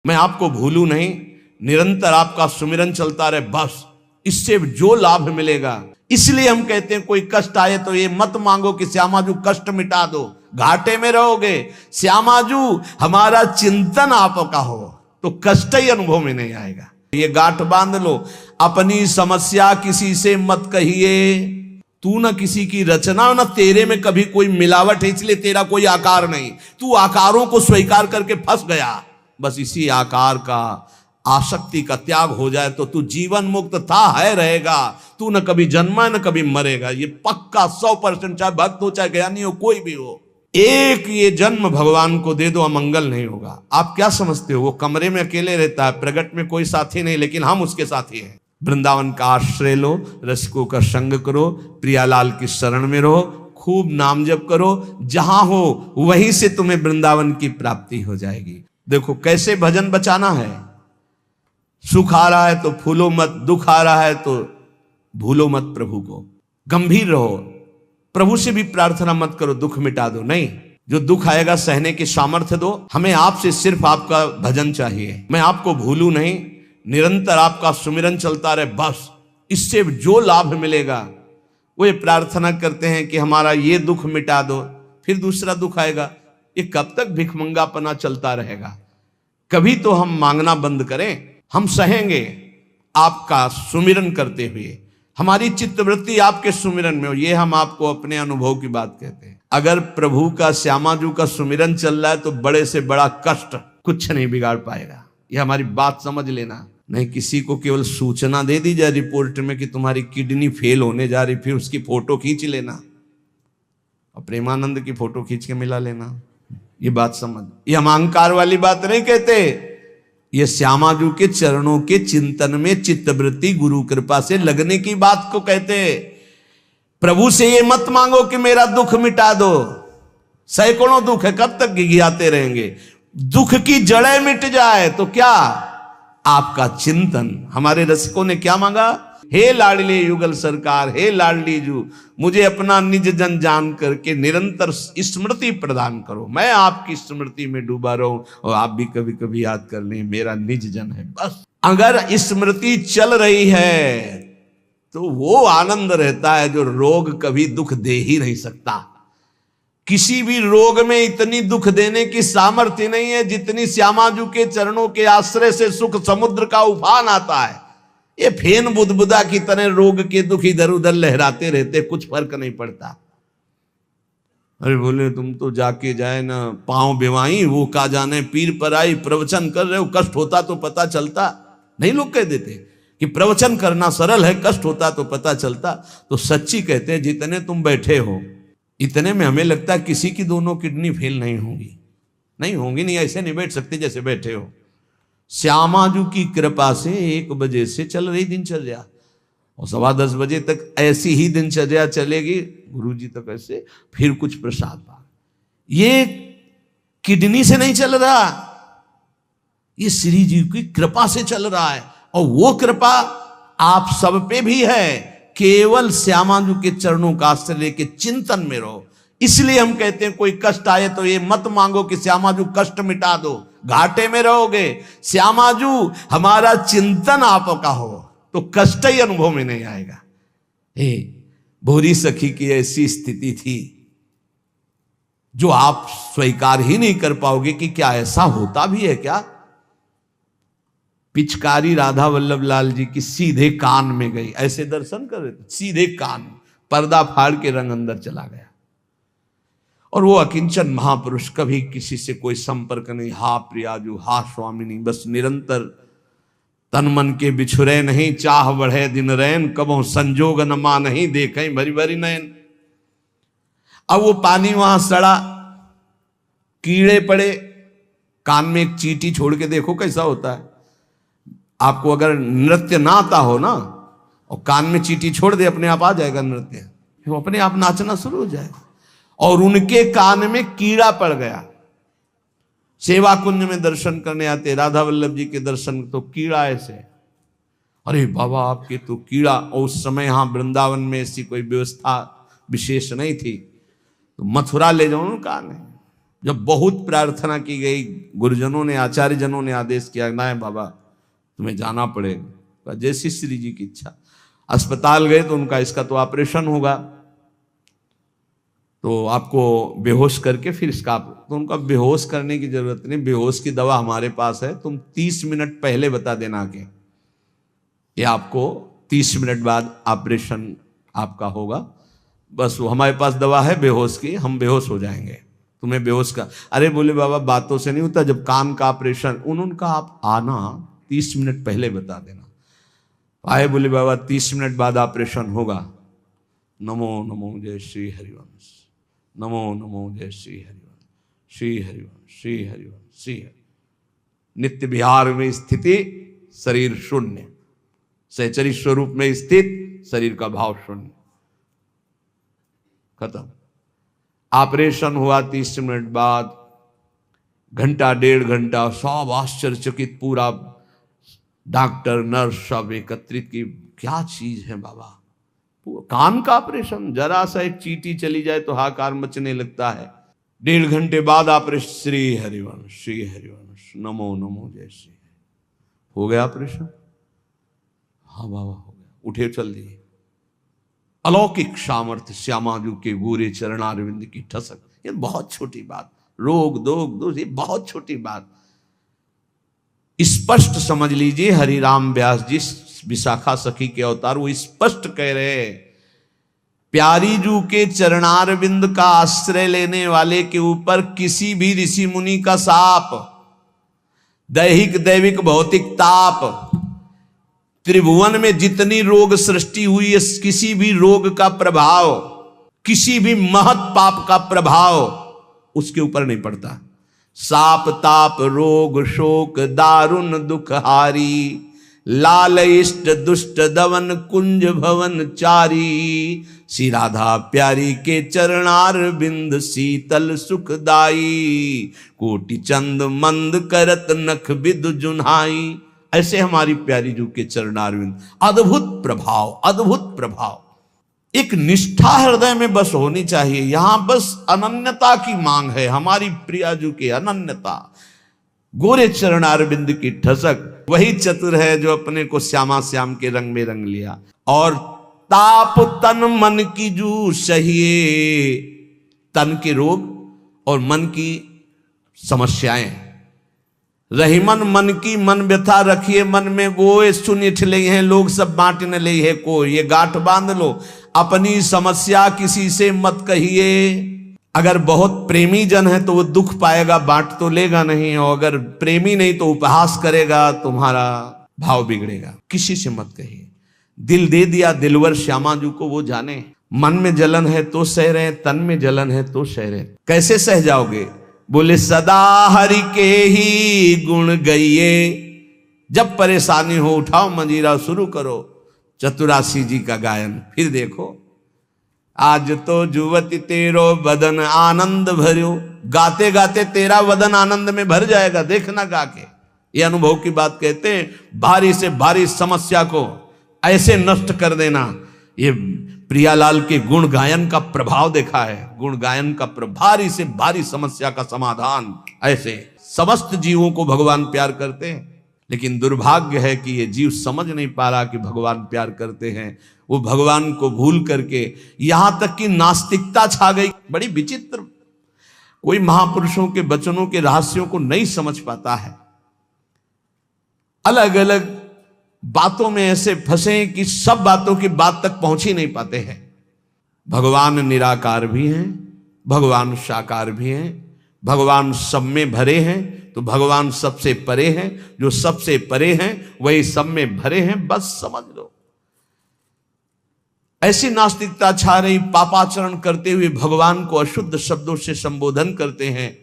मैं आपको भूलूं नहीं, निरंतर आपका सुमिरन चलता रहे, बस इससे जो लाभ मिलेगा। इसलिए हम कहते हैं कोई कष्ट आए तो ये मत मांगो कि श्यामाजू कष्ट मिटा दो, घाटे में रहोगे। श्यामाजू हमारा चिंतन आपका हो तो कष्ट ही अनुभव में नहीं आएगा। ये गांठ बांध लो, अपनी समस्या किसी से मत कहिए। तू न किसी की रचना, न तेरे में कभी कोई मिलावट है, इसलिए तेरा कोई आकार नहीं। तू आकारों को स्वीकार करके फंस गया। बस इसी आकार का, आसक्ति का त्याग हो जाए तो तू जीवन मुक्त था है रहेगा। तू न कभी जन्मा न कभी मरेगा, ये पक्का 100%। चाहे भक्त हो चाहे ज्ञानी हो, कोई भी हो, एक ये जन्म भगवान को दे दो, अमंगल नहीं होगा। आप क्या समझते हो, वो कमरे में अकेले रहता है, प्रगट में कोई साथी नहीं, लेकिन हम उसके साथी हैं। वृंदावन का आश्रय लो, रसिकों का संग करो, प्रियालाल की शरण में रहो, खूब नाम जप करो, जहां हो वहीं से तुम्हें वृंदावन की प्राप्ति हो जाएगी। देखो कैसे भजन बचाना है। सुख आ रहा है तो फूलो मत, दुख आ रहा है तो भूलो मत प्रभु को। गंभीर रहो, प्रभु से भी प्रार्थना मत करो दुख मिटा दो, नहीं, जो दुख आएगा सहने की सामर्थ्य दो। हमें आपसे सिर्फ आपका भजन चाहिए। मैं आपको भूलूं नहीं, निरंतर आपका सुमिरन चलता रहे, बस इससे जो लाभ मिलेगा। वो ये प्रार्थना करते हैं कि हमारा ये दुख मिटा दो, फिर दूसरा दुख आएगा। ये कब तक भिखमंगापना चलता रहेगा। कभी तो हम मांगना बंद करें। हम सहेंगे आपका सुमिरन करते हुए, हमारी चित्तवृत्ति आपके सुमिरन में हो। ये हम आपको अपने अनुभव की बात कहते हैं। अगर प्रभु का, श्यामाजू का सुमिरन चल रहा है तो बड़े से बड़ा कष्ट कुछ नहीं बिगाड़ पाएगा। ये हमारी बात समझ लेना। नहीं किसी को केवल सूचना दे दी जाए रिपोर्ट में कि तुम्हारी किडनी फेल होने जा रही, फिर उसकी फोटो खींच लेना और प्रेमानंद की फोटो खींच के मिला लेना। ये बात समझ, ये हम अहंकार वाली बात नहीं कहते। ये श्यामाजू के चरणों के चिंतन में चित्तवृत्ति गुरु कृपा से लगने की बात को कहते। प्रभु से ये मत मांगो कि मेरा दुख मिटा दो। सैकड़ों दुख है, कब तक गिघियाते रहेंगे। दुख की जड़ें मिट जाए तो क्या, आपका चिंतन। हमारे रसिकों ने क्या मांगा, हे लाडले युगल सरकार, हे लाडली जू, मुझे अपना निज जन जान करके निरंतर स्मृति प्रदान करो। मैं आपकी स्मृति में डूबा रहूं और आप भी कभी कभी याद कर लें, मेरा निज जन है। बस अगर स्मृति चल रही है तो वो आनंद रहता है जो रोग कभी दुख दे ही नहीं सकता। किसी भी रोग में इतनी दुख देने की सामर्थ्य नहीं है जितनी श्यामाजू के चरणों के आश्रय से सुख समुद्र का उफान आता है। ये फेन बुदबुदा की तरह रोग के दुख इधर उधर लहराते रहते, कुछ फर्क नहीं पड़ता। अरे बोले तुम तो जाके जाए ना पांव बेवाई, वो का जाने पीर पर आई, प्रवचन कर रहे हो, कष्ट होता तो पता चलता। नहीं, लोग कह देते कि प्रवचन करना सरल है, कष्ट होता तो पता चलता। तो सच्ची कहते हैं जितने तुम बैठे हो इतने में हमें लगता है किसी की दोनों किडनी फेल नहीं होंगी। नहीं होंगी, नहीं ऐसे नहीं बैठ सकते जैसे बैठे हो। श्यामाजू की कृपा से 1 बजे से चल रही दिनचर्या और 10:15 बजे तक ऐसी ही दिनचर्या चलेगी, गुरुजी तक ऐसे, फिर कुछ प्रसाद पा। ये किडनी से नहीं चल रहा, ये श्री जी की कृपा से चल रहा है। और वो कृपा आप सब पे भी है। केवल श्यामाजू के चरणों का आश्रय लेके चिंतन में रहो। इसलिए हम कहते हैं कोई कष्ट आए तो ये मत मांगो कि श्यामाजू कष्ट मिटा दो, घाटे में रहोगे। श्यामाजू हमारा चिंतन आपका हो तो कष्ट ही अनुभव में नहीं आएगा। हे भोरी सखी की ऐसी स्थिति थी जो आप स्वीकार ही नहीं कर पाओगे कि क्या ऐसा होता भी है क्या। पिचकारी राधा वल्लभ लाल जी की सीधे कान में गई, ऐसे दर्शन कर रहे थे, सीधे कान, पर्दा फाड़ के रंग अंदर चला गया। और वो अकिंचन महापुरुष, कभी किसी से कोई संपर्क नहीं। हा प्रियाजू, हा स्वामिनी, बस निरंतर तन मन के बिछुरे नहीं, चाह बढ़े दिन रैन, कबो संजोग न मा नहीं, देखें भरी भरी नैन। अब वो पानी वहां सड़ा, कीड़े पड़े, कान में एक चींटी छोड़ के देखो कैसा होता है। आपको अगर नृत्य ना आता हो ना और कान में चींटी छोड़ दे, अपने आप आ जाएगा नृत्य, वो अपने आप नाचना शुरू हो जाएगा। और उनके कान में कीड़ा पड़ गया। सेवा कुंज में दर्शन करने आते राधा वल्लभ जी के दर्शन, तो कीड़ा ऐसे, अरे बाबा आपके तो कीड़ा। और उस समय यहां वृंदावन में ऐसी कोई व्यवस्था विशेष नहीं थी, तो मथुरा ले जाओ कान है। जब बहुत प्रार्थना की गई, गुरुजनों ने, आचार्य जनों ने आदेश किया, ना बाबा तुम्हें जाना पड़ेगा, जैसी श्री जी की इच्छा। अस्पताल गए तो उनका इसका तो ऑपरेशन होगा, तो आपको बेहोश करके फिर इसका, तो उनका बेहोश करने की जरूरत नहीं, बेहोश की दवा हमारे पास है, तुम 30 मिनट पहले बता देना कि ये आपको 30 मिनट बाद ऑपरेशन आपका होगा, बस वो हमारे पास दवा है बेहोश की, हम बेहोश हो जाएंगे, तुम्हें बेहोश का। अरे बोले बाबा बातों से नहीं होता, जब कान का ऑपरेशन, उनका आप आना 30 मिनट पहले बता देना। आए, बोले बाबा 30 मिनट बाद ऑपरेशन होगा। नमो नमो जय श्री हरिवंश, नमो नमो जय श्री हरिवंश, श्री हरिवंश, श्री हरिवंश, श्री हरि। नित्य विहार में स्थिति, शरीर शून्य, सहचरी स्वरूप में स्थित, शरीर का भाव शून्य, खत्म। ऑपरेशन हुआ 30 मिनट बाद, घंटा 1.5 घंटा, सब आश्चर्यचकित, पूरा डॉक्टर नर्स सब एकत्रित की, क्या चीज है बाबा, कान का ऑपरेशन, जरा सा एक चींटी चली जाए तो हाहाकार मचने लगता है। 1.5 घंटे बाद ऑपरेशन, श्री हरिवंश, श्री हरिवंश, नमो नमो जय श्री, हो गया ऑपरेशन। हाँ बाबा हो गया, उठे चल दिए। अलौकिक सामर्थ्य, श्यामाजू के गोरे चरणारविंद की ठसक, ये बहुत छोटी बात, रोग दोष ये बहुत छोटी बात, स्पष्ट समझ लीजिए। हरिराम व्यास जी विशाखा सखी के अवतार, वो स्पष्ट कह रहे हैं, प्यारी जू के चरणारविंद का आश्रय लेने वाले के ऊपर किसी भी ऋषि मुनि का शाप, दैहिक दैविक भौतिक ताप, त्रिभुवन में जितनी रोग सृष्टि हुई है, किसी भी रोग का प्रभाव, किसी भी महत पाप का प्रभाव उसके ऊपर नहीं पड़ता। साप ताप रोग शोक दारुण दुखहारी, लाल इष्ट दुष्ट दवन कुंज भवन चारी, श्री राधा प्यारी के चरणार बिंद शीतल सुखदाई, कोटि चंद मंद करत नख बिदु जुन्हाई। ऐसे हमारी प्यारी जू के चरणारविंद, अद्भुत प्रभाव, अद्भुत प्रभाव। एक निष्ठा हृदय में बस होनी चाहिए, यहां बस अनन्यता की मांग है, हमारी प्रिया जू के अनन्यता, गोरे चरणारविंद की ठसक। वही चतुर है जो अपने को श्यामा श्याम के रंग में रंग लिया। और ताप तन मन की जू सहिए, तन के रोग और मन की समस्याएं, रही मन की मन व्यथा रखिए मन में गोए, सुन ले हैं लोग सब बांट न ले है को, ये गांठ बांध लो, अपनी समस्या किसी से मत कहिए। अगर बहुत प्रेमी जन है तो वो दुख पाएगा, बांट तो लेगा नहीं, और अगर प्रेमी नहीं तो उपहास करेगा, तुम्हारा भाव बिगड़ेगा। किसी से मत कहिए। दिल दे दिया दिलवर श्यामाजू को, वो जाने। मन में जलन है तो सह रहे, तन में जलन है तो सह रहे। कैसे सह जाओगे? बोले सदा हरि के ही गुण गइए। जब परेशानी हो उठाओ मंजीरा, शुरू करो चतुरासी जी का गायन। फिर देखो, आज तो जुवती तेरो बदन आनंद भर्यो, गाते गाते तेरा बदन आनंद में भर जाएगा, देखना गा के। ये अनुभव की बात कहते हैं। भारी से भारी समस्या को ऐसे नष्ट कर देना, ये प्रियालाल के गुण गायन का प्रभाव देखा है। गुण गायन का भारी से भारी समस्या का समाधान ऐसे। समस्त जीवों को भगवान प्यार करते हैं, लेकिन दुर्भाग्य है कि ये जीव समझ नहीं पा रहा कि भगवान प्यार करते हैं। वो भगवान को भूल करके यहां तक कि नास्तिकता छा गई। बड़ी विचित्र, कोई महापुरुषों के वचनों के रहस्यों को नहीं समझ पाता है। अलग अलग बातों में ऐसे फंसे कि सब बातों की बात तक पहुंच ही नहीं पाते हैं। भगवान निराकार भी हैं, भगवान साकार भी हैं, भगवान सब में भरे हैं, तो भगवान सबसे परे हैं। जो सबसे परे हैं वही सब में भरे हैं, बस समझ लो। ऐसी नास्तिकता छा रही, पापाचरण करते हुए भगवान को अशुद्ध शब्दों से संबोधन करते हैं,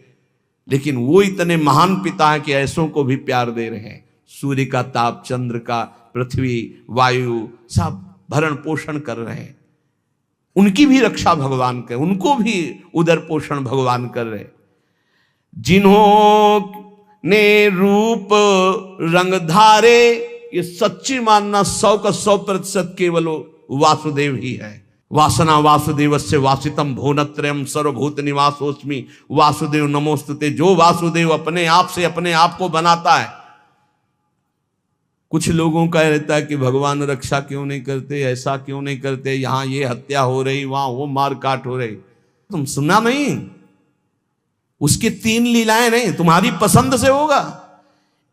लेकिन वो इतने महान पिता हैं कि ऐसों को भी प्यार दे रहे हैं। सूर्य का ताप, चंद्र का, पृथ्वी, वायु, सब भरण पोषण कर रहे हैं। उनकी भी रक्षा भगवान कर, उनको भी उदर पोषण भगवान कर रहे। जिन्होंने रूप रंग धारे, ये सच्ची मानना 100 का 100% केवल वासुदेव ही है। वासना वासुदेवस्य वासितम भुवनत्रयम सर्वभूत निवासोस्मि वासुदेव नमोस्तुते। जो वासुदेव अपने आप से अपने आप को बनाता है। कुछ लोगों का रहता है कि भगवान रक्षा क्यों नहीं करते, ऐसा क्यों नहीं करते, यहां ये हत्या हो रही, वहां वो मार काट हो रही। तुम सुना नहीं? उसकी 3 लीलाएं नहीं, तुम्हारी पसंद से होगा।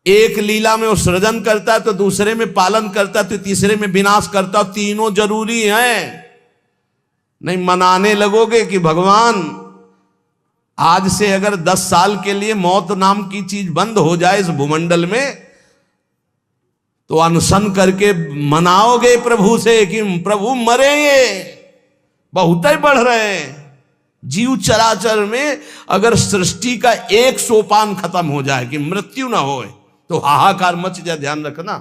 एक लीला में वो सृजन करता है, तो दूसरे में पालन करता है, तो तीसरे में विनाश करता है। तीनों जरूरी हैं। नहीं मनाने लगोगे कि भगवान आज से अगर 10 साल के लिए मौत नाम की चीज बंद हो जाए इस भूमंडल में, तो अनशन करके मनाओगे प्रभु से कि प्रभु मरेंगे, बहुत ही बढ़ रहे हैं। जीव चराचर में अगर सृष्टि का एक सोपान खत्म हो जाए कि मृत्यु ना हो, तो हाहाकार मच जाए। ध्यान रखना,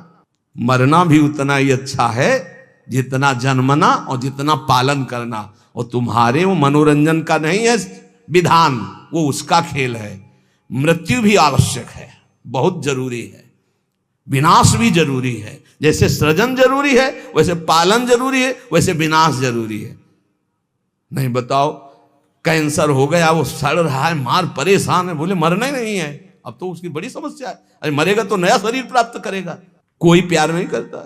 मरना भी उतना ही अच्छा है जितना जन्मना और जितना पालन करना। और तुम्हारे वो मनोरंजन का नहीं है विधान, वो उसका खेल है। मृत्यु भी आवश्यक है, बहुत जरूरी है। विनाश भी जरूरी है। जैसे सृजन जरूरी है, वैसे पालन जरूरी है, वैसे विनाश जरूरी है। नहीं बताओ, कैंसर हो गया, वो सड़ रहा है, मार परेशान है, बोले मरना ही नहीं है। अब तो उसकी बड़ी समस्या है। अरे मरेगा तो नया शरीर प्राप्त करेगा। कोई प्यार नहीं करता,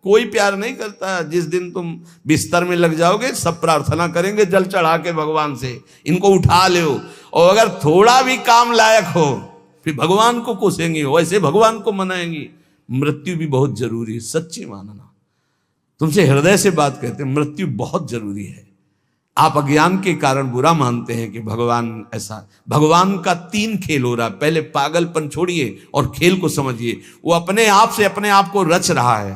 कोई प्यार नहीं करता। जिस दिन तुम बिस्तर में लग जाओगे, सब प्रार्थना करेंगे जल चढ़ा के भगवान से, इनको उठा लो। और अगर थोड़ा भी काम लायक हो, फिर भगवान को कोसेंगी, वैसे भगवान को मनाएंगी। मृत्यु भी बहुत जरूरी है, सच्ची मानना। तुमसे हृदय से बात कहते हैं, मृत्यु बहुत जरूरी है। आप अज्ञान के कारण बुरा मानते हैं कि भगवान ऐसा। भगवान का 3 खेल हो रहा है। पहले पागलपन छोड़िए और खेल को समझिए। वो अपने आप से अपने आप को रच रहा है,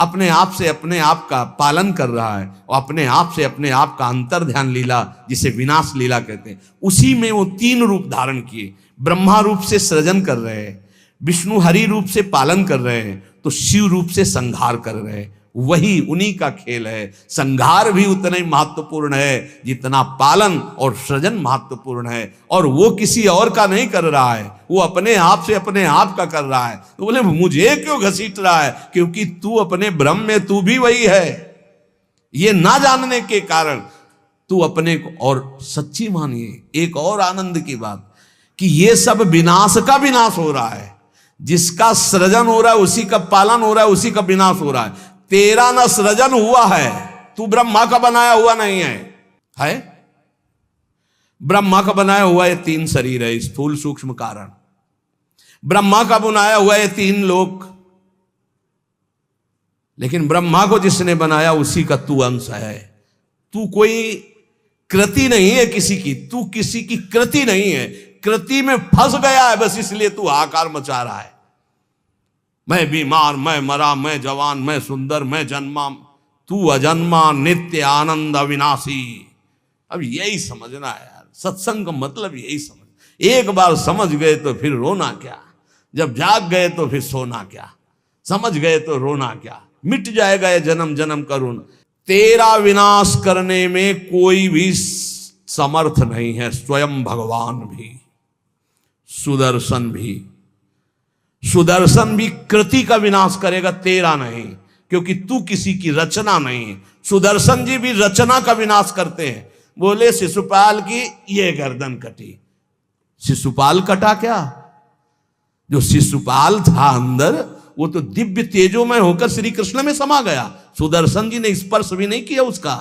अपने आप से अपने आप का पालन कर रहा है, और अपने आप से अपने आप का अंतर ध्यान लीला, जिसे विनाश लीला कहते हैं, उसी में वो 3 रूप धारण किए। ब्रह्मा रूप से सृजन कर रहे हैं, विष्णु हरि रूप से पालन कर रहे हैं, तो शिव रूप से संहार कर रहे हैं। वही उन्हीं का खेल है। संहार भी उतना ही महत्वपूर्ण है जितना पालन और सृजन महत्वपूर्ण है। और वो किसी और का नहीं कर रहा है, वो अपने आप से अपने आप का कर रहा है। तो बोले मुझे क्यों घसीट रहा है? क्योंकि तू अपने ब्रह्म में तू भी वही है। ये ना जानने के कारण तू अपने को। और सच्ची मानिए एक और आनंद की बात, कि ये सब विनाश का विनाश हो रहा है। जिसका सृजन हो रहा है उसी का पालन हो रहा है, उसी का विनाश हो रहा है। तेरा न सृजन हुआ है, तू ब्रह्मा का बनाया हुआ नहीं है। ब्रह्मा का बनाया हुआ ये 3 शरीर है, स्थूल सूक्ष्म कारण। ब्रह्मा का बनाया हुआ ये 3 लोक। लेकिन ब्रह्मा को जिसने बनाया उसी का तू अंश है। तू कोई कृति नहीं है किसी की, तू किसी की कृति नहीं है। कृति में फंस गया है बस, इसलिए तू हाहाकार मचा रहा है। मैं बीमार, मैं मरा, मैं जवान, मैं सुंदर, मैं जन्मा। तू अजन्मा, नित्य आनंद अविनाशी। अब यही समझना है यार, सत्संग का मतलब यही समझ। एक बार समझ गए तो फिर रोना क्या, जब जाग गए तो फिर सोना क्या, समझ गए तो रोना क्या। मिट जाएगा ये जन्म जन्म का रोना। तेरा विनाश करने में कोई भी समर्थ नहीं है, स्वयं भगवान भी, सुदर्शन भी। सुदर्शन भी कृति का विनाश करेगा, तेरा नहीं, क्योंकि तू किसी की रचना नहीं है। सुदर्शन जी भी रचना का विनाश करते हैं। बोले शिशुपाल की ये गर्दन कटी, शिशुपाल कटा क्या? जो शिशुपाल था अंदर, वो तो दिव्य तेजोमय होकर श्री कृष्ण में समा गया। सुदर्शन जी ने स्पर्श भी नहीं किया उसका,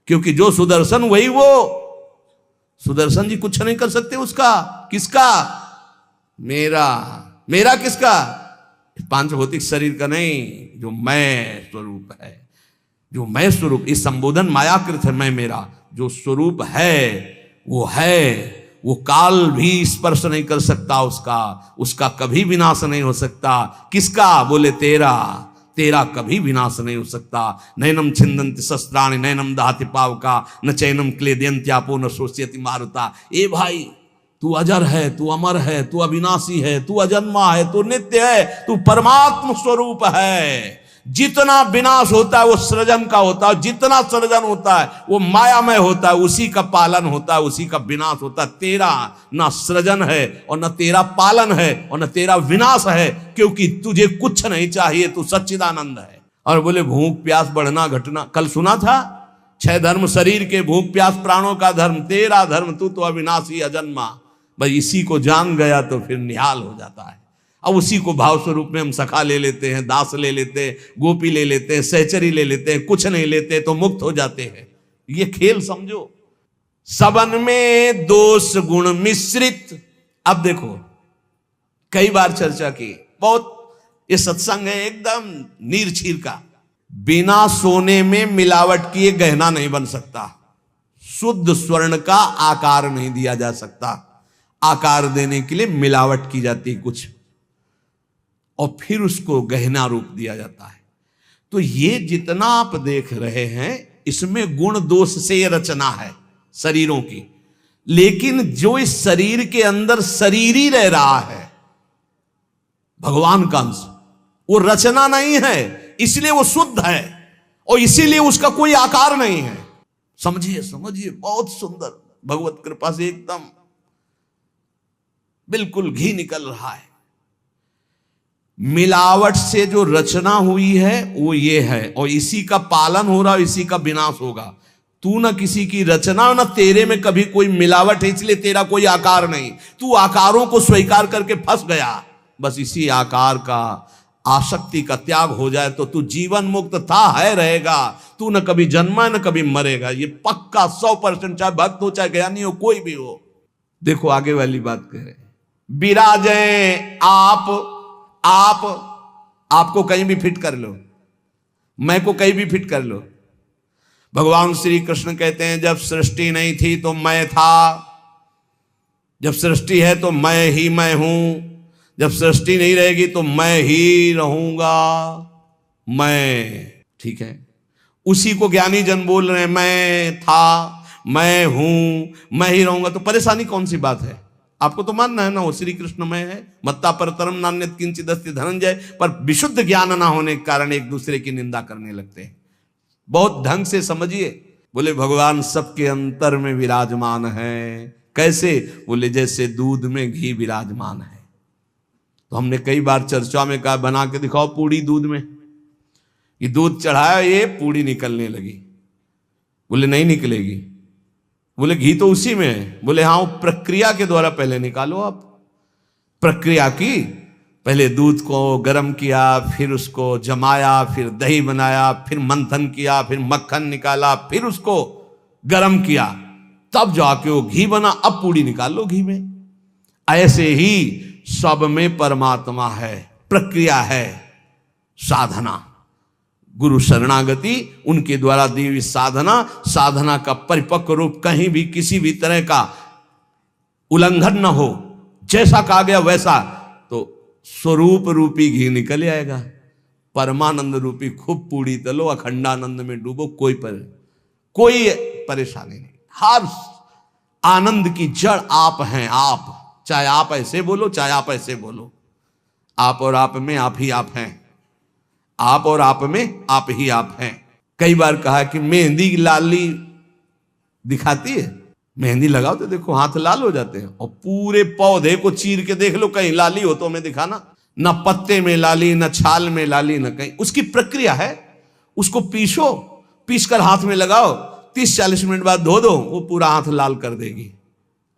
क्योंकि जो सुदर्शन वही वो। सुदर्शन जी कुछ नहीं कर सकते उसका। किसका? मेरा। मेरा किसका? पांच भौतिक शरीर का नहीं, जो मैं स्वरूप है। जो मैं स्वरूप, इस संबोधन मायाकृत है मैं मेरा। जो स्वरूप है वो काल भी स्पर्श नहीं कर सकता उसका कभी विनाश नहीं हो सकता। किसका? बोले तेरा। तेरा कभी विनाश नहीं हो सकता। नैनम छिंदन्ति शस्त्राणि नैनम दहति पावका न चैनम क्लेदयन्त्यापो न शोष्यति मारुता। ए भाई, तू अजर है, तू अमर है, तू अविनाशी है, तू अजन्मा है, तू नित्य है, तू परमात्म स्वरूप है। जितना विनाश होता है वो सृजन का होता है, जितना सृजन होता है वो मायामय होता है, उसी का पालन होता है, उसी का विनाश होता है। तेरा ना सृजन है और न तेरा पालन है और न तेरा विनाश है, क्योंकि तुझे कुछ नहीं चाहिए, तू सच्चिदानंद है। और बोले भूख प्यास बढ़ना घटना, कल सुना था छह धर्म शरीर के, भूख प्यास प्राणों का धर्म, तेरा धर्म तू तो अविनाशी अजन्मा। भाई इसी को जान गया तो फिर निहाल हो जाता है। अब उसी को भाव स्वरूप में हम सखा ले लेते हैं, दास ले लेते हैं, गोपी ले लेते हैं, सहचरी ले लेते हैं, कुछ नहीं लेते तो मुक्त हो जाते हैं। ये खेल समझो। सबन में दोष गुण मिश्रित। अब देखो कई बार चर्चा की, बहुत ये सत्संग है एकदम नीर छीर का। बिना सोने में मिलावट किए गहना नहीं बन सकता। शुद्ध स्वर्ण का आकार नहीं दिया जा सकता। आकार देने के लिए मिलावट की जाती है कुछ, और फिर उसको गहना रूप दिया जाता है। तो ये जितना आप देख रहे हैं इसमें गुण दोष से ये रचना है शरीरों की। लेकिन जो इस शरीर के अंदर शरीर ही रह रहा है, भगवान का अंश, वो रचना नहीं है, इसलिए वो शुद्ध है और इसीलिए उसका कोई आकार नहीं है। समझिए समझिए, बहुत सुंदर, भगवत कृपा से एकदम बिल्कुल घी निकल रहा है। मिलावट से जो रचना हुई है वो ये है, और इसी का पालन हो रहा है, इसी का विनाश होगा। तू ना किसी की रचना, ना तेरे में कभी कोई मिलावट है, इसलिए तेरा कोई आकार नहीं। तू आकारों को स्वीकार करके फंस गया। बस इसी आकार का, आसक्ति का त्याग हो जाए तो तू जीवन मुक्त था है रहेगा। तू न कभी जन्मा न कभी मरेगा, ये पक्का 100%, चाहे भक्त हो चाहे ज्ञानी हो कोई भी हो। देखो आगे वाली बात कह रहे, विराजे आपको कहीं भी फिट कर लो, मैं को कहीं भी फिट कर लो। भगवान श्री कृष्ण कहते हैं जब सृष्टि नहीं थी तो मैं था, जब सृष्टि है तो मैं ही मैं हूं, जब सृष्टि नहीं रहेगी तो मैं ही रहूंगा। मैं, ठीक है, उसी को ज्ञानी जन बोल रहे हैं, मैं था, मैं हूं, मैं ही रहूंगा। तो परेशानी कौन सी बात है? आपको तो मानना है ना वो श्री कृष्ण में है। मत्ता परतरम नान्यत किंचित अस्ति धनंजय। पर विशुद्ध ज्ञान ना होने के कारण एक दूसरे की निंदा करने लगते हैं। बहुत ढंग से समझिए। बोले भगवान सबके अंतर में विराजमान है। कैसे? बोले जैसे दूध में घी विराजमान है। तो हमने कई बार चर्चा में कहा बना के दिखाओ पूड़ी दूध में। ये दूध चढ़ाया, ये पूड़ी निकलने लगी। बोले नहीं निकलेगी। बोले घी तो उसी में है। बोले हाँ, वो प्रक्रिया के द्वारा पहले निकालो। आप प्रक्रिया की, पहले दूध को गर्म किया, फिर उसको जमाया, फिर दही बनाया, फिर मंथन किया, फिर मक्खन निकाला, फिर उसको गर्म किया, तब जाके वो घी बना। अब पूड़ी निकाल लो घी में। ऐसे ही सब में परमात्मा है, प्रक्रिया है, साधना, गुरु शरणागति, उनके द्वारा दी हुई साधना। साधना का परिपक्व रूप कहीं भी किसी भी तरह का उल्लंघन न हो, जैसा कहा गया वैसा, तो स्वरूप रूपी घी निकल आएगा। परमानंद रूपी खूब पूड़ी तलो, अखंडानंद में डूबो, कोई परेशानी नहीं। हर आनंद की जड़ आप हैं। आप, चाहे आप ऐसे बोलो चाहे आप ऐसे बोलो, आप और आप में आप ही आप हैं। आप और आप में आप ही आप हैं। कई बार कहा कि मेहंदी लाली दिखाती है। मेहंदी लगाओ तो देखो हाथ लाल हो जाते हैं, और पूरे पौधे को चीर के देख लो, कहीं लाली हो तो हमें दिखाना। न पत्ते में लाली, न छाल में लाली, न कहीं। उसकी प्रक्रिया है। उसको पीसो, पीस कर हाथ में लगाओ, 30-40 मिनट बाद धो दो, वो पूरा हाथ लाल कर देगी।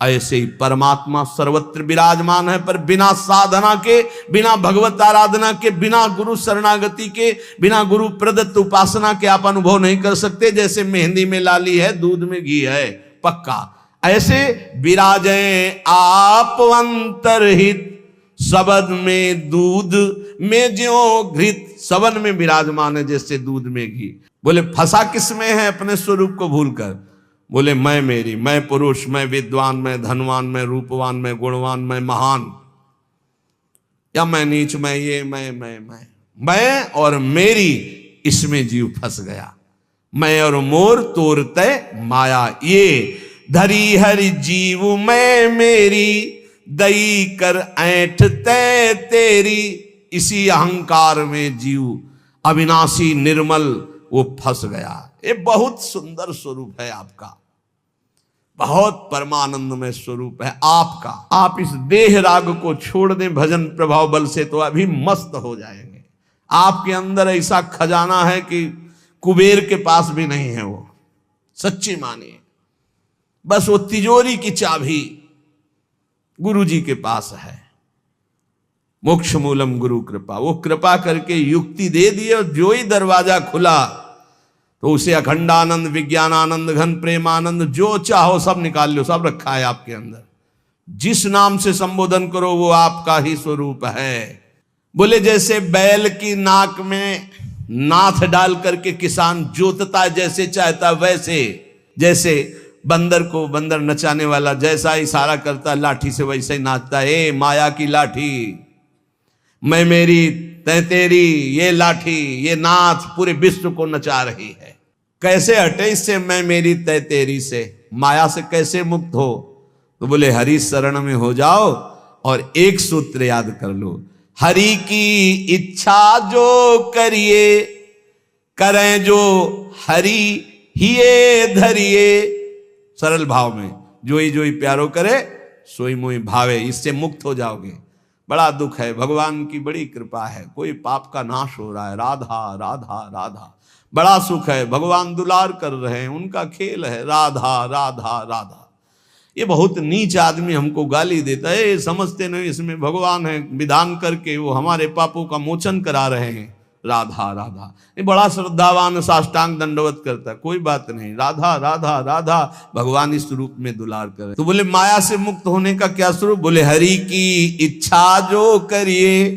ऐसे ही परमात्मा सर्वत्र विराजमान है, पर बिना साधना के, बिना भगवत आराधना के, बिना गुरु शरणागति के, बिना गुरु प्रदत्त उपासना के आप अनुभव नहीं कर सकते। जैसे मेहंदी में लाली है, दूध में घी है, पक्का। ऐसे विराजे आप अंतरहित, सबद में दूध में ज्यों घृत। सबन में विराजमान है जैसे दूध में घी। बोले फंसा किस में है? अपने स्वरूप को भूलकर। बोले मैं मेरी, मैं पुरुष, मैं विद्वान, मैं धनवान, मैं रूपवान, मैं गुणवान, मैं महान, या मैं नीच, मैं ये, मैं और मेरी, इसमें जीव फंस गया। मैं और मोर तोरते माया, ये धरी हरि जीव मैं मेरी, दई कर ऐठ तै तेरी। इसी अहंकार में जीव अविनाशी निर्मल वो फंस गया। ये बहुत सुंदर स्वरूप है आपका, बहुत परमानंदमय स्वरूप है आपका। आप इस देह राग को छोड़ दें भजन प्रभाव बल से तो अभी मस्त हो जाएंगे। आपके अंदर ऐसा खजाना है कि कुबेर के पास भी नहीं है वो। सच्ची मानिए। बस वो तिजोरी की चाबी गुरु जी के पास है। मोक्ष मूलम गुरु कृपा, वो कृपा करके युक्ति दे दी और जो ही दरवाजा खुला तो उसे अखंडानंद, विज्ञानानंद, घन प्रेमानंद जो चाहो सब निकाल लो, सब रखा है आपके अंदर। जिस नाम से संबोधन करो वो आपका ही स्वरूप है। बोले जैसे बैल की नाक में नाथ डाल करके किसान जोतता जैसे चाहता वैसे, जैसे बंदर को बंदर नचाने वाला जैसा इशारा करता लाठी से वैसे ही नाचता है। ए माया की लाठी, मैं मेरी तै तेरी, ये लाठी ये नाथ पूरे विश्व को नचा रही है। कैसे हटे इससे, मैं मेरी तै तेरी से, माया से कैसे मुक्त हो? तो बोले हरि शरण में हो जाओ और एक सूत्र याद कर लो, हरि की इच्छा जो करिए, करें जो हरि हिये धरिए। सरल भाव में जो ही प्यारो करे सोई मोई भावे, इससे मुक्त हो जाओगे। बड़ा दुख है, भगवान की बड़ी कृपा है, कोई पाप का नाश हो रहा है। राधा राधा राधा, बड़ा सुख है, भगवान दुलार कर रहे हैं, उनका खेल है। राधा राधा राधा। ये बहुत नीच आदमी हमको गाली देता है, समझते नहीं इसमें भगवान है, विधान करके वो हमारे पापों का मोचन करा रहे हैं। राधा राधा, ये बड़ा श्रद्धावान साष्टांग दंडवत करता है, कोई बात नहीं। राधा राधा राधा, भगवान इस रूप में दुलार करे। तो बोले माया से मुक्त होने का क्या स्वरूप? बोले हरि की इच्छा जो करिए,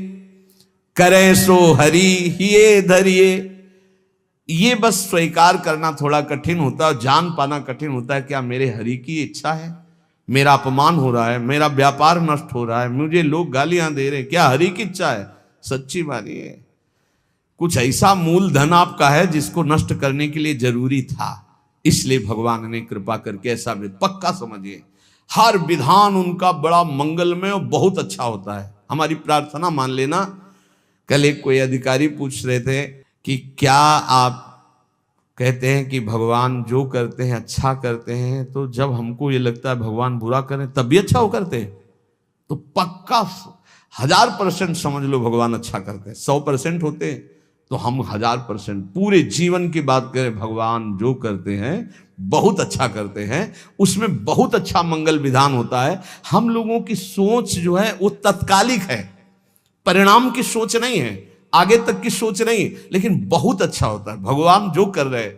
करें सो हरि हिये धरिए। ये बस स्वीकार करना थोड़ा कठिन होता है, जान पाना कठिन होता है। क्या मेरे हरि की इच्छा है? मेरा अपमान हो रहा है, मेरा व्यापार नष्ट हो रहा है, मुझे लोग गालियां दे रहे हैं, क्या हरि की इच्छा है? सच्ची मानिए, कुछ ऐसा मूलधन आपका है जिसको नष्ट करने के लिए जरूरी था, इसलिए भगवान ने कृपा करके ऐसा पक्का समझिए। हर विधान उनका बड़ा मंगलमय और बहुत अच्छा होता है। हमारी प्रार्थना मान लेना। कल एक कोई अधिकारी पूछ रहे थे कि क्या आप कहते हैं कि भगवान जो करते हैं अच्छा करते हैं, तो जब हमको ये लगता है भगवान बुरा करें तब भी अच्छा हो करते हैं? तो पक्का 1000% समझ लो भगवान अच्छा करते हैं। 100% होते हैं तो हम 1000% पूरे जीवन की बात करें, भगवान जो करते हैं बहुत अच्छा करते हैं, उसमें बहुत अच्छा मंगल विधान होता है। हम लोगों की सोच जो है वो तत्कालिक है, परिणाम की सोच नहीं है, आगे तक की सोच नहीं, लेकिन बहुत अच्छा होता है। भगवान जो कर रहे,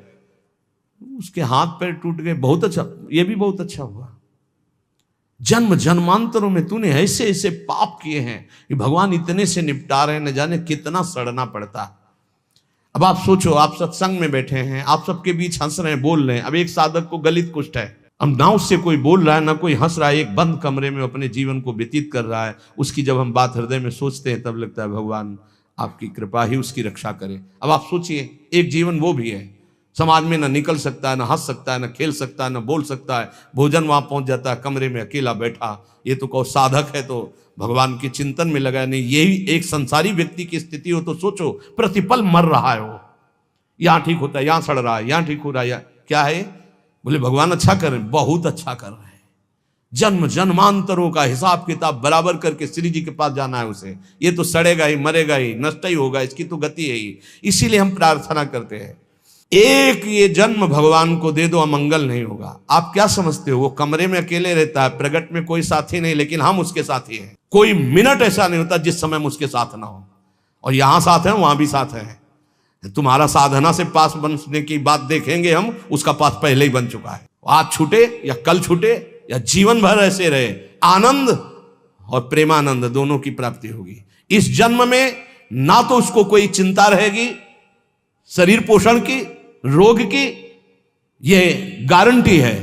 उसके हाथ पैर टूट गए, बहुत अच्छा, ये भी बहुत अच्छा हुआ। जन्म जन्मांतरों में तूने ऐसे ऐसे पाप किए हैं कि भगवान इतने से निपटा रहे, न जाने कितना सड़ना पड़ता। अब आप सोचो, आप सत्संग में बैठे हैं, आप सबके बीच हंस रहे हैं, बोल रहे हैं। अब एक साधक को गलित कुष्ठ है, अब ना उससे कोई बोल रहा है ना कोई हंस रहा है, एक बंद कमरे में अपने जीवन को व्यतीत कर रहा है। उसकी जब हम बात हृदय में सोचते हैं तब लगता है भगवान आपकी कृपा ही उसकी रक्षा करे। अब आप सोचिए, एक जीवन वो भी है, समाज में ना निकल सकता है, ना हंस सकता है, ना खेल सकता है, ना बोल सकता है, भोजन वहां पहुंच जाता है, कमरे में अकेला बैठा। ये तो कहो साधक है तो भगवान के चिंतन में लगा नहीं। यही एक संसारी व्यक्ति की स्थिति हो तो सोचो, प्रतिपल मर रहा है वो, यहां ठीक होता है, यहां सड़ रहा है, यहां ठीक हो रहा है, क्या है? बोले भगवान अच्छा कर रहे हैं, बहुत अच्छा कर रहे हैं। जन्म जन्मांतरों का हिसाब किताब बराबर करके श्री जी के पास जाना है उसे। ये तो सड़ेगा ही, मरेगा ही, नष्ट ही होगा, इसकी तो गति है ही। इसीलिए हम प्रार्थना करते हैं, एक ये जन्म भगवान को दे दो, अमंगल नहीं होगा। आप क्या समझते हो, वो कमरे में अकेले रहता है, प्रगट में कोई साथी नहीं, लेकिन हम उसके साथी हैं। कोई मिनट ऐसा नहीं होता जिस समय हम उसके साथ ना हो। और यहां साथ है, वहां भी साथ है। तुम्हारा साधना से पास बनने की बात देखेंगे हम, उसका पास पहले ही बन चुका है। आज छूटे या कल छूटे या जीवन भर ऐसे रहे, आनंद और प्रेमानंद दोनों की प्राप्ति होगी। इस जन्म में ना तो उसको कोई चिंता रहेगी शरीर पोषण की, रोग की, ये गारंटी है।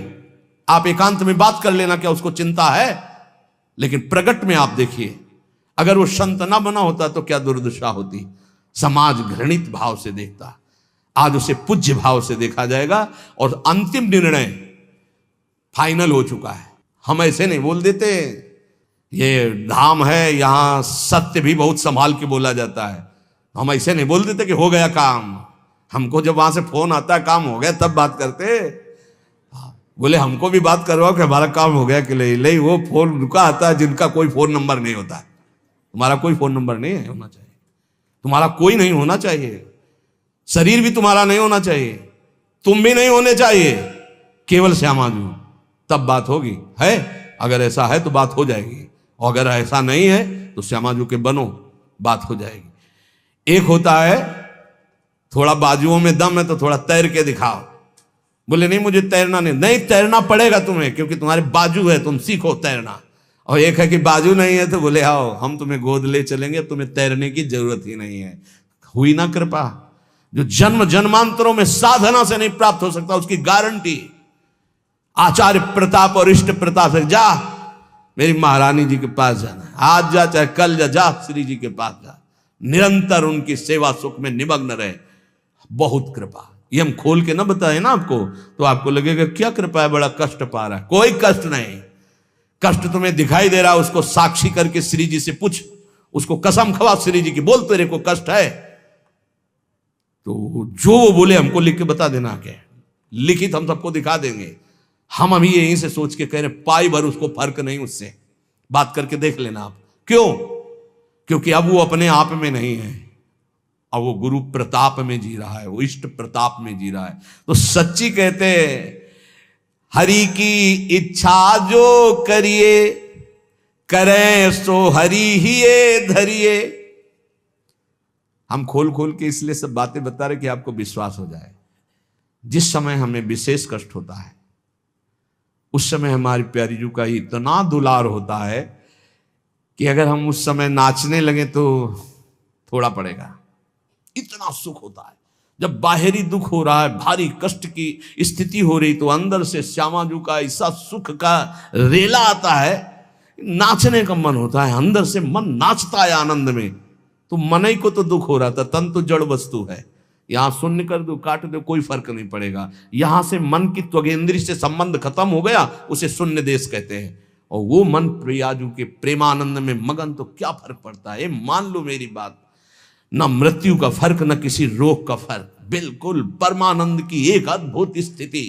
आप एकांत में बात कर लेना क्या उसको चिंता है। लेकिन प्रगट में आप देखिए, अगर वो संत ना बना होता तो क्या दुर्दशा होती। समाज घृणित भाव से देखता, आज उसे पूज्य भाव से देखा जाएगा और अंतिम निर्णय फाइनल हो चुका है। हम ऐसे नहीं बोल देते, ये धाम है यहां सत्य भी बहुत संभाल के बोला जाता है। हम ऐसे नहीं बोल देते कि हो गया काम। हमको जब वहां से फोन आता है काम हो गया तब बात करते। बोले हमको भी बात करवाओ कि हमारा काम हो गया कि नहीं। वो फोन रुका आता है जिनका कोई फोन नंबर नहीं होता है। तुम्हारा कोई फोन नंबर नहीं है, होना चाहिए। तुम्हारा कोई नहीं होना चाहिए, शरीर भी तुम्हारा नहीं होना चाहिए, तुम भी नहीं होने चाहिए। केवल श्यामाजू, तब बात होगी। है, अगर ऐसा है तो बात हो जाएगी, और अगर ऐसा नहीं है तो श्यामाजू के बनो, बात हो जाएगी। एक होता है थोड़ा बाजुओं में दम है तो थोड़ा तैर के दिखाओ, बोले नहीं मुझे तैरना नहीं तैरना पड़ेगा तुम्हें, क्योंकि तुम्हारे बाजू है, तुम सीखो तैरना। और एक है कि बाजू नहीं है तो बोले आओ हम तुम्हें गोद ले चलेंगे, तुम्हें तैरने की जरूरत ही नहीं है। हुई ना कृपा। जो जन्म जन्मांतरों में साधना से नहीं प्राप्त हो सकता, उसकी गारंटी आचार्य प्रताप और इष्ट प्रताप से। जा मेरी महारानी जी के पास जाना, आज जा चाहे कल जा श्री जी के पास जा, निरंतर उनकी सेवा सुख में निमग्न रहे। बहुत कृपा। ये हम खोल के ना बताए ना आपको तो आपको लगेगा क्या कृपा है, बड़ा कष्ट पा रहा है। कोई कष्ट नहीं। कष्ट तुम्हें दिखाई दे रहा, उसको साक्षी करके श्री जी से पूछ, उसको कसम खवा श्री जी की, बोल तेरे को कष्ट है तो जो वो बोले हमको लिख के बता देना। क्या लिखित हम सबको दिखा देंगे। हम अभी यहीं से सोच के कह रहे पाई भर उसको फर्क नहीं, उससे बात करके देख लेना आप। क्यों? क्योंकि अब वो अपने आप में नहीं है, अब वो गुरु प्रताप में जी रहा है, वो इष्ट प्रताप में जी रहा है। तो सच्ची कहते हरि की इच्छा जो करिए, करें सो हरि ही धरिए। हम खोल खोल के इसलिए सब बातें बता रहे कि आपको विश्वास हो जाए। जिस समय हमें विशेष कष्ट होता है उस समय हमारी प्यारी जू का इतना दुलार होता है कि अगर हम उस समय नाचने लगे तो थोड़ा पड़ेगा। इतना सुख होता है जब बाहरी दुख हो रहा है, भारी कष्ट की स्थिति हो रही, तो अंदर से श्यामाजू का ऐसा सुख का रेला आता है, नाचने का मन होता है। अंदर से मन नाचता है आनंद में। तो मन ही को तो दुख हो रहा था, तन तो जड़ वस्तु है। यहां शून्य कर दो, काट दो, कोई फर्क नहीं पड़ेगा। यहां से मन की त्वगेंद्री से संबंध खत्म हो गया, उसे शून्य देश कहते हैं। और वो मन प्रियाजू के प्रेमानंद में मगन, तो क्या फर्क पड़ता है। मान लो मेरी बात, न मृत्यु का फर्क, न किसी रोग का फर्क, बिल्कुल परमानंद की एक अद्भुत स्थिति।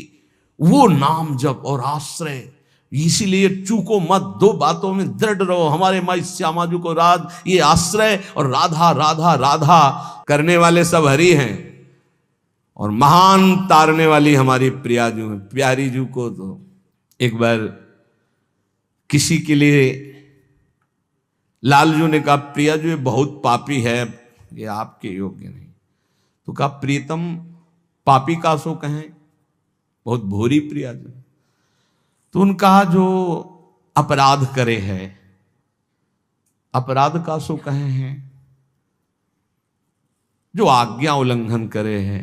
वो नाम जप और आश्रय। इसीलिए चूको मत, दो बातों में दृढ़ रहो। हमारे माई श्यामाजू को राज, ये आश्रय और राधा राधा राधा करने वाले सब हरि हैं, और महान तारने वाली हमारी प्रियाजू है। प्यारी जू को तो एक बार किसी के लिए लालजू ने कहा प्रियाजू ये बहुत पापी है, ये आपके योग्य नहीं। तो कहा प्रीतम पापी का सो कहें, बहुत भोरी प्रियाजू। तो उन्होंने कहा जो अपराध करे है, अपराध का सो कहे हैं, जो आज्ञा उल्लंघन करे है,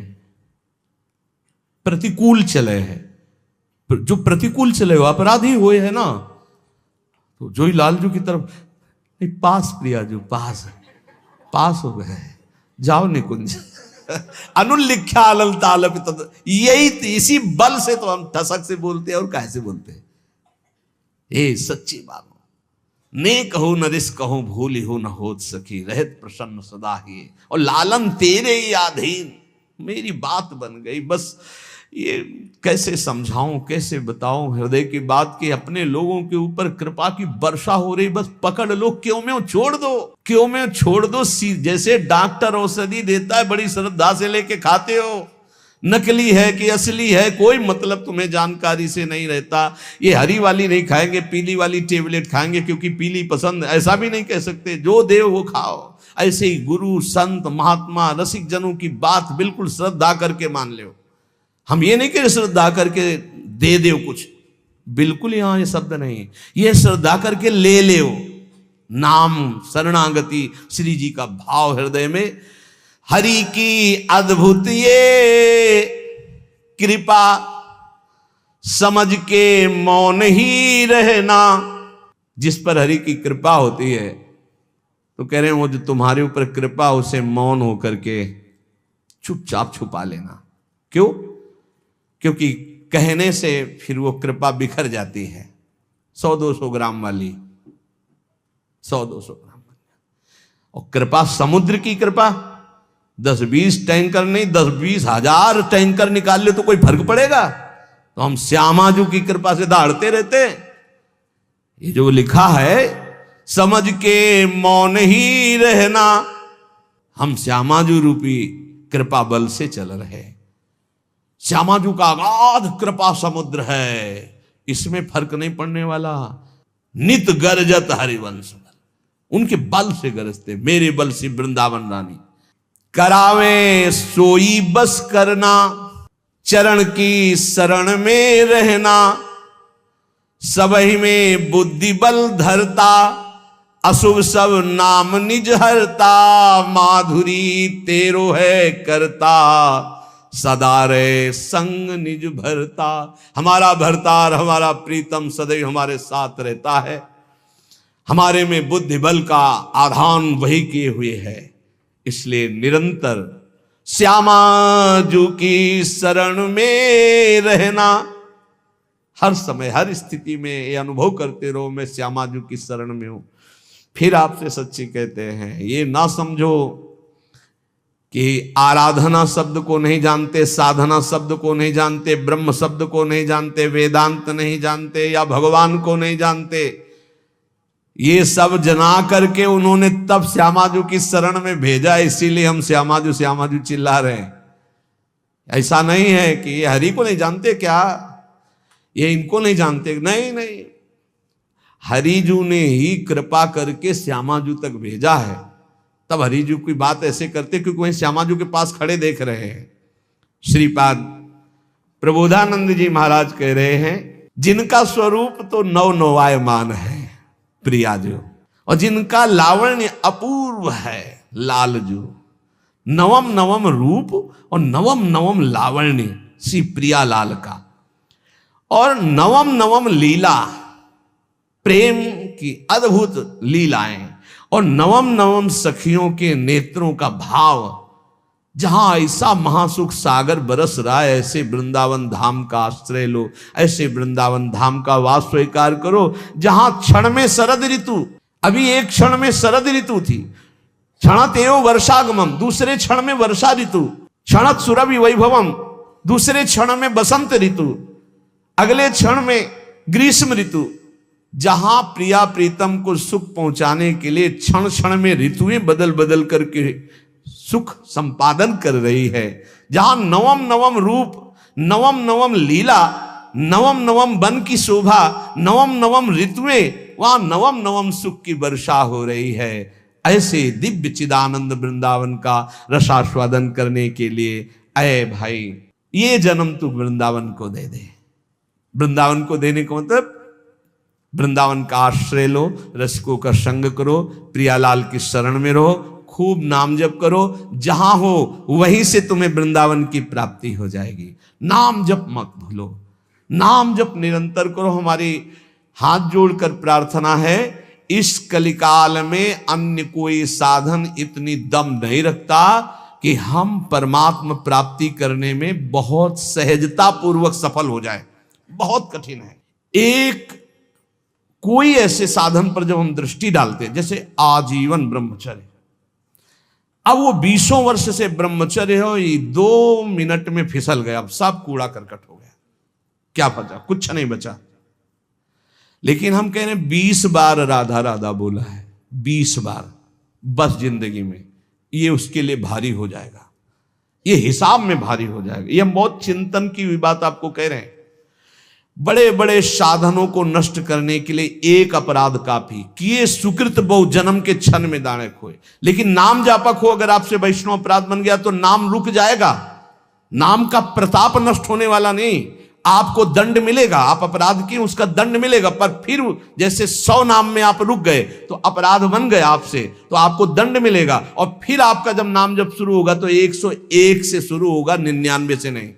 प्रतिकूल चले है। जो प्रतिकूल चले हो अपराधी हुए है ना। तो जो ही लालजू की तरफ, पास प्रियाजू पास हो गए, जाओ निकुंज। अनुल्लिख्या अलल तालपित। यही इसी बल से तो हम ठसक से बोलते हैं, और कैसे बोलते हैं। ए सच्ची बात, ने कहो नरिस कहो भूली हो न होत सखी, रहत प्रसन्न सदा ही, और लालन तेरे ही अधीन। मेरी बात बन गई। बस ये कैसे समझाऊं, कैसे बताऊं हृदय की बात की। अपने लोगों के ऊपर कृपा की वर्षा हो रही, बस पकड़ लो, क्यों में छोड़ दो, क्यों में छोड़ दो। जैसे डॉक्टर औषधि देता है, बड़ी श्रद्धा से लेके खाते हो, नकली है कि असली है कोई मतलब तुम्हें जानकारी से नहीं रहता। ये हरी वाली नहीं खाएंगे, पीली वाली टेबलेट खाएंगे क्योंकि पीली पसंद, ऐसा भी नहीं कह सकते। जो देव वो खाओ। ऐसे ही गुरु संत महात्मा रसिक जनों की बात बिल्कुल श्रद्धा करके मान लो। हम ये नहीं कह श्रद्धा करके दे दो कुछ, बिल्कुल यहां ये शब्द नहीं। ये श्रद्धा करके ले लो। नाम शरणागति श्री जी का भाव हृदय में। हरि की अद्भुत ये कृपा, समझ के मौन ही रहना। जिस पर हरि की कृपा होती है तो कह रहे हैं वो जो तुम्हारे ऊपर कृपा, उसे मौन होकर के चुपचाप छुपा लेना। क्यों? क्योंकि कहने से फिर वो कृपा बिखर जाती है। 100-200 ग्राम वाली, 100-200 ग्राम वाली। और कृपा समुद्र की कृपा, 10-20 टैंकर नहीं, 10-20 हजार टैंकर निकाल ले तो कोई फर्क पड़ेगा। तो हम श्यामाजू की कृपा से दहाड़ते रहते। ये जो लिखा है समझ के मौन ही रहना, हम श्यामाजू रूपी कृपा बल से चल रहे। श्यामाजू का अगाध कृपा समुद्र है, इसमें फर्क नहीं पड़ने वाला। नित गरजत हरिवंश, उनके बल से गरजते, मेरे बल से वृंदावन रानी। करावे सोई बस करना, चरण की शरण में रहना, सबही में बुद्धि बल धरता, अशुभ सब नाम निज हरता, माधुरी तेरो है करता, सदा रे संग निज भरता। हमारा भरतार, हमारा प्रीतम सदैव हमारे साथ रहता है, हमारे में बुद्धि बल का आधान वही किए हुए है। इसलिए निरंतर श्यामा जू की शरण में रहना, हर समय हर स्थिति में ये अनुभव करते रहो मैं श्यामा जू की शरण में हूं। फिर आपसे सच्ची कहते हैं, ये ना समझो कि आराधना शब्द को नहीं जानते, साधना शब्द को नहीं जानते, ब्रह्म शब्द को नहीं जानते, वेदांत नहीं जानते, या भगवान को नहीं जानते। ये सब जना करके उन्होंने तब श्यामाजू की शरण में भेजा, इसीलिए हम श्यामाजू श्यामाजू चिल्ला रहे हैं। ऐसा नहीं है कि ये हरि को नहीं जानते क्या, ये इनको नहीं जानते, नहीं नहीं, हरिजू ने ही कृपा करके श्यामाजू तक भेजा है। तब हरिजू की बात ऐसे करते क्योंकि वहीं श्यामाजू के पास खड़े देख रहे हैं। श्रीपाद प्रबोधानंद जी महाराज कह रहे हैं, जिनका स्वरूप तो नव नवायमान है प्रियाजू, और जिनका लावण्य अपूर्व है लालजू। नवम नवम रूप और नवम नवम लावण्य श्री प्रिया लाल का, और नवम नवम लीला, प्रेम की अद्भुत लीलाएं, और नवम नवम सखियों के नेत्रों का भाव। जहां ऐसा महासुख सागर बरस रहा है, ऐसे वृंदावन धाम का आश्रय लो, ऐसे वृंदावन धाम का वास स्वीकार करो, जहां क्षण में शरद ऋतु, अभी एक क्षण में शरद ऋतु थी, क्षणत एव वर्षागमम, दूसरे क्षण में वर्षा ऋतु, क्षणत सुरभि वैभवम, दूसरे क्षण में बसंत ऋतु, अगले क्षण में ग्रीष्म ऋतु। जहां प्रिया प्रीतम को सुख पहुंचाने के लिए क्षण क्षण में ऋतुएं बदल बदल करके सुख संपादन कर रही है, जहां नवम नवम रूप, नवम नवम लीला, नवम नवम वन की शोभा, नवम नवम ऋतुएं, वहां नवम नवम सुख की वर्षा हो रही है। ऐसे दिव्य चिदानंद वृंदावन का रसास्वादन करने के लिए अय भाई, ये जन्म तू वृंदावन को दे दे। वृंदावन को देने का मतलब वृंदावन का आश्रय लो, रसिकों का संग करो, प्रियालाल की शरण में रहो, खूब नाम जप करो, जहां हो वहीं से तुम्हें वृंदावन की प्राप्ति हो जाएगी। नाम जप मत भूलो, नाम जप निरंतर करो। हमारी हाथ जोड़कर प्रार्थना है, इस कलिकाल में अन्य कोई साधन इतनी दम नहीं रखता कि हम परमात्मा प्राप्ति करने में बहुत सहजता पूर्वक सफल हो जाए। बहुत कठिन है। एक कोई ऐसे साधन पर जब हम दृष्टि डालते हैं, जैसे आजीवन ब्रह्मचर्य, अब वो 20 वर्ष से ब्रह्मचर्य हो, ये 2 मिनट में फिसल गया, अब सब कूड़ा करकट हो गया, क्या बचा? कुछ नहीं बचा। लेकिन हम कह रहे हैं 20 बार राधा राधा बोला है, 20 बार बस जिंदगी में, ये उसके लिए भारी हो जाएगा, ये हिसाब में भारी हो जाएगा। ये हम बहुत चिंतन की हुई बात आपको कह रहे हैं। बड़े बड़े साधनों को नष्ट करने के लिए एक अपराध काफी, किए सुकृत बहु जन्म के क्षण में दाणे खोए। लेकिन नाम जापक हो, अगर आपसे वैष्णव अपराध बन गया तो नाम रुक जाएगा, नाम का प्रताप नष्ट होने वाला नहीं। आपको दंड मिलेगा, आप अपराध किए उसका दंड मिलेगा, पर फिर जैसे 100 नाम में आप रुक गए तो अपराध बन गए आपसे, तो आपको दंड मिलेगा। और फिर आपका जब नाम जब शुरू होगा तो 101 से शुरू होगा, 99 से नहीं।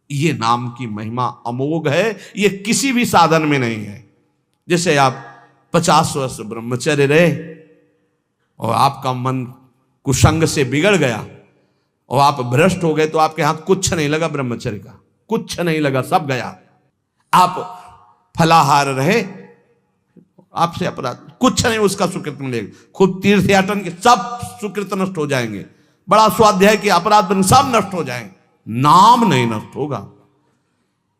ये नाम की महिमा अमोघ है, ये किसी भी साधन में नहीं है। जैसे आप 50 वर्ष ब्रह्मचर्य रहे और आपका मन कुसंग से बिगड़ गया और आप भ्रष्ट हो गए, तो आपके हाथ कुछ नहीं लगा, ब्रह्मचर्य का कुछ नहीं लगा, सब गया। आप फलाहार रहे, आपसे अपराध कुछ नहीं, उसका सुकृत मिलेगा। खुद तीर्थ याटन के सब सुकृत नष्ट हो जाएंगे, बड़ा स्वाध्याय के अपराध सब नष्ट हो जाएंगे, नाम नहीं नष्ट होगा।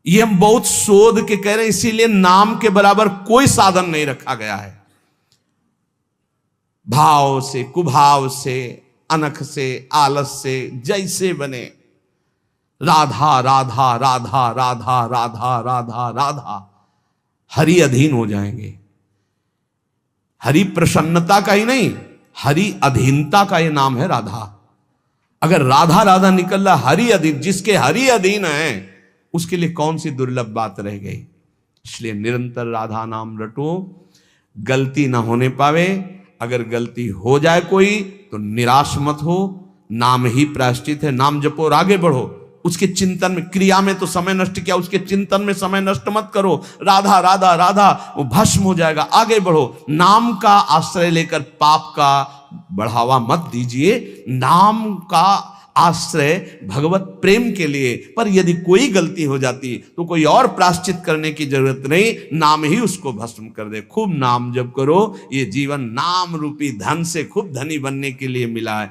ये हम बहुत शोध के कह रहे हैं, इसीलिए नाम के बराबर कोई साधन नहीं रखा गया है। भाव से, कुभाव से, अनख से, आलस से, जैसे बने राधा राधा राधा राधा राधा राधा राधा, हरि अधीन हो जाएंगे। हरि प्रसन्नता का ही नहीं, हरि अधीनता का ये नाम है राधा। अगर राधा राधा निकल रहा, हरि अधीन, जिसके हरि अधीन है उसके लिए कौन सी दुर्लभ बात रह गई। इसलिए निरंतर राधा नाम रटो, गलती ना होने पावे। अगर गलती हो जाए कोई तो निराश मत हो, नाम ही प्रायश्चित है। नाम जपो और आगे बढ़ो। उसके चिंतन में, क्रिया में तो समय नष्ट किया, उसके चिंतन में समय नष्ट मत करो। राधा राधा राधा, वो भस्म हो जाएगा। आगे बढ़ो। नाम का आश्रय लेकर पाप का बढ़ावा मत दीजिए। नाम का आश्रय भगवत प्रेम के लिए। पर यदि कोई गलती हो जाती तो कोई और प्रायश्चित करने की जरूरत नहीं, नाम ही उसको भस्म कर दे। खूब नाम जप करो। ये जीवन नाम रूपी धन से खूब धनी बनने के लिए मिला है।